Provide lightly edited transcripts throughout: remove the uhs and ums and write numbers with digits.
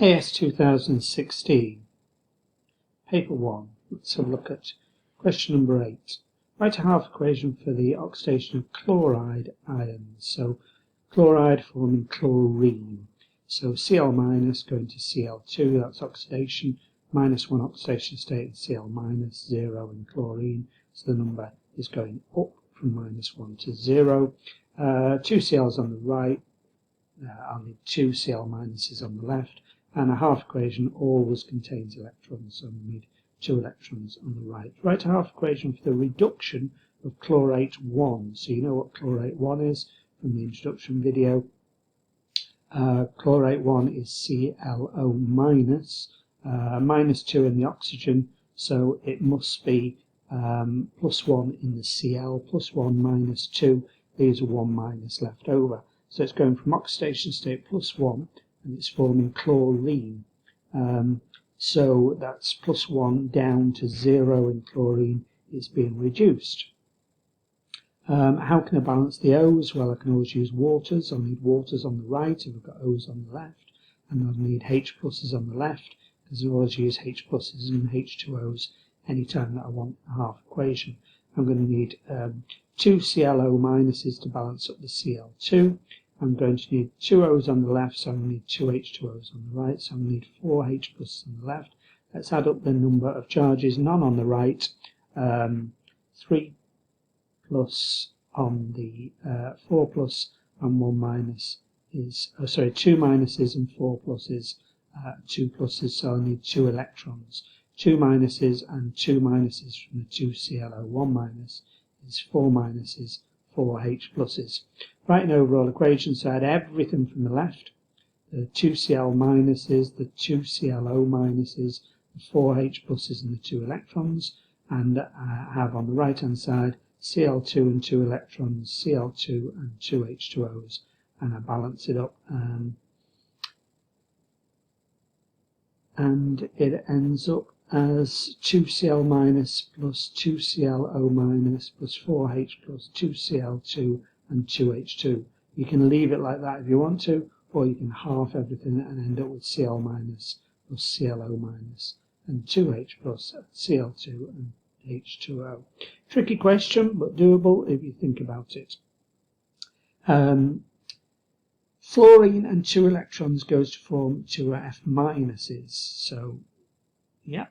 AS 2016, Paper 1. Let's have a look at question number 8. Write a half equation for the oxidation of chloride ions. So chloride forming chlorine. So Cl minus going to Cl2, that's oxidation, minus 1 oxidation state in Cl minus, 0 in chlorine. So the number is going up from minus 1 to 0. 2 Cl's on the right, I'll need 2 Cl minuses on the left, and a half equation always contains electrons, so we need 2 electrons on the right. Write a half equation for the reduction of chlorate 1. So you know what chlorate 1 is from the introduction video. Chlorate 1 is ClO minus, minus 2 in the oxygen, so it must be plus 1 in the Cl, plus 1 minus 2, leaves a 1 minus left over. So it's going from oxidation state plus 1, and it's forming chlorine. So that's plus 1 down to 0 in chlorine. It's being reduced. How can I balance the O's? Well, I can always use waters. I'll need waters on the right if I've got O's on the left, and I'll need H pluses on the left, because I'll always use H pluses and H2O's anytime that I want a half equation. I'm going to need 2 ClO minuses to balance up the Cl2. I'm going to need 2 O's on the left, so I'm going to need 2 H2O's on the right, so I'm going to need 4 H pluses on the left. Let's add up the number of charges, none on the right, 3 plus on the 4 plus and 1 minus is, 2 minuses and 4 pluses, 2 pluses, so I need 2 electrons. 2 minuses and 2 minuses from the 2 ClO, 1 minus is 4 minuses, 4 H pluses. Write an overall equation, so add everything from the left, the 2 Cl minuses, the 2 ClO minuses, the 4 H pluses and the 2 electrons, and have on the right hand side Cl2 and 2 electrons, Cl2 and 2 H2O's, and I balance it up, and it ends up as 2 Cl minus plus 2 ClO minus plus 4H plus 2 Cl2 and 2H2. You can leave it like that if you want to, or you can half everything and end up with Cl minus plus ClO minus and 2H plus Cl2 and H2O. Tricky question, but doable if you think about it. Fluorine and 2 electrons goes to form 2 F minuses. So, yeah,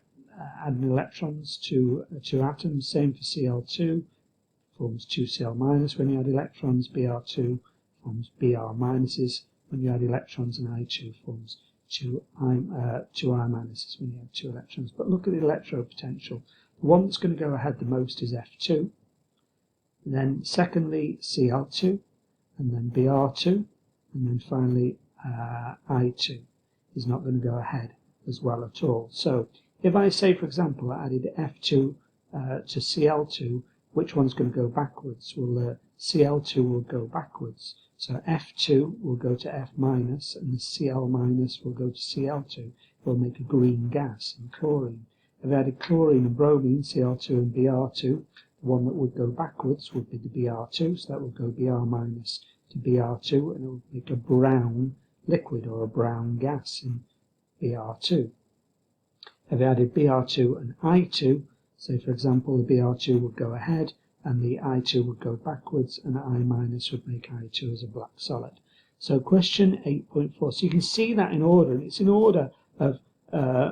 adding electrons to 2 atoms, same for Cl2, forms 2 Cl minus. When you add electrons, Br2 forms Br minuses. When you add electrons, and I2 forms 2 I minuses when you have 2 electrons. But look at the electrode potential. The one that's going to go ahead the most is F2. And then secondly, Cl2, and then Br2, and then finally I2 is not going to go ahead as well at all. So if I say, for example, I added F2 to Cl2, which one's going to go backwards? Well, Cl2 will go backwards. So F2 will go to F minus, and the Cl minus will go to Cl2. It will make a green gas in chlorine. If I added chlorine and bromine, Cl2 and Br2, the one that would go backwards would be the Br2, so that would go Br minus to Br2, and it would make a brown liquid or a brown gas in Br2. If I added Br2 and I2, say for example the Br2 would go ahead and the I2 would go backwards, and I minus would make I2 as a black solid. So question 8.4, so you can see that in order, and it's in order of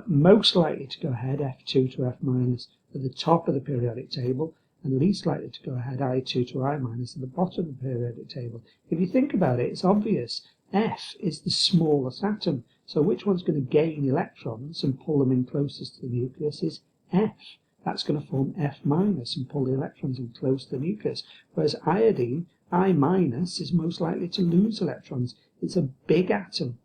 most likely to go ahead, F2 to F minus at the top of the periodic table, and least likely to go ahead, I2 to I minus at the bottom of the periodic table. If you think about it, it's obvious. F is the smallest atom, so which one's going to gain electrons and pull them in closest to the nucleus is F. That's going to form F minus and pull the electrons in close to the nucleus, whereas iodine, I minus, is most likely to lose electrons. It's a big atom,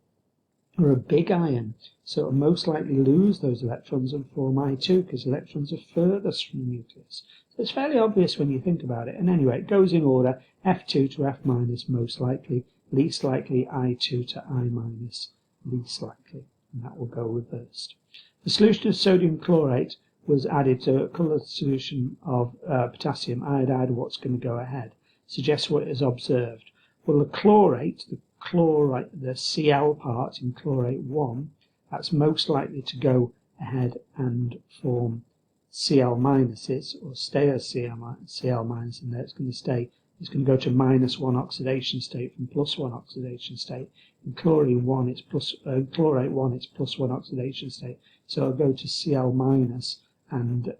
or a big ion, so it will most likely lose those electrons and form I2 because electrons are furthest from the nucleus. So it's fairly obvious when you think about it. And anyway, it goes in order, F2 to F minus most likely, least likely I2 to I minus, least likely, and that will go reversed. The solution of sodium chlorate was added to a coloured solution of potassium iodide. What's going to go ahead? Suggest what is observed. Well, the chlorate, the Cl part in chlorate 1 that's most likely to go ahead and form Cl minuses, or stay as Cl minus, and there it's going to stay. It's going to go to -1 oxidation state from +1 oxidation state. In chlorine 1, it's chlorate 1, it's +1 oxidation state. So it'll go to Cl minus, and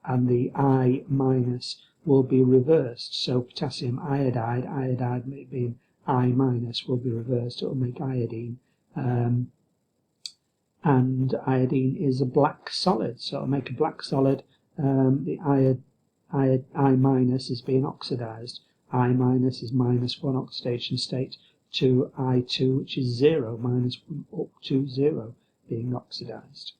the I minus will be reversed. So potassium iodide being I minus, will be reversed. It will make iodine. And iodine is a black solid, so it'll make a black solid. The I minus is being oxidized. I minus is -1 oxidation state to I2, which is 0, -1 up to 0 being oxidized.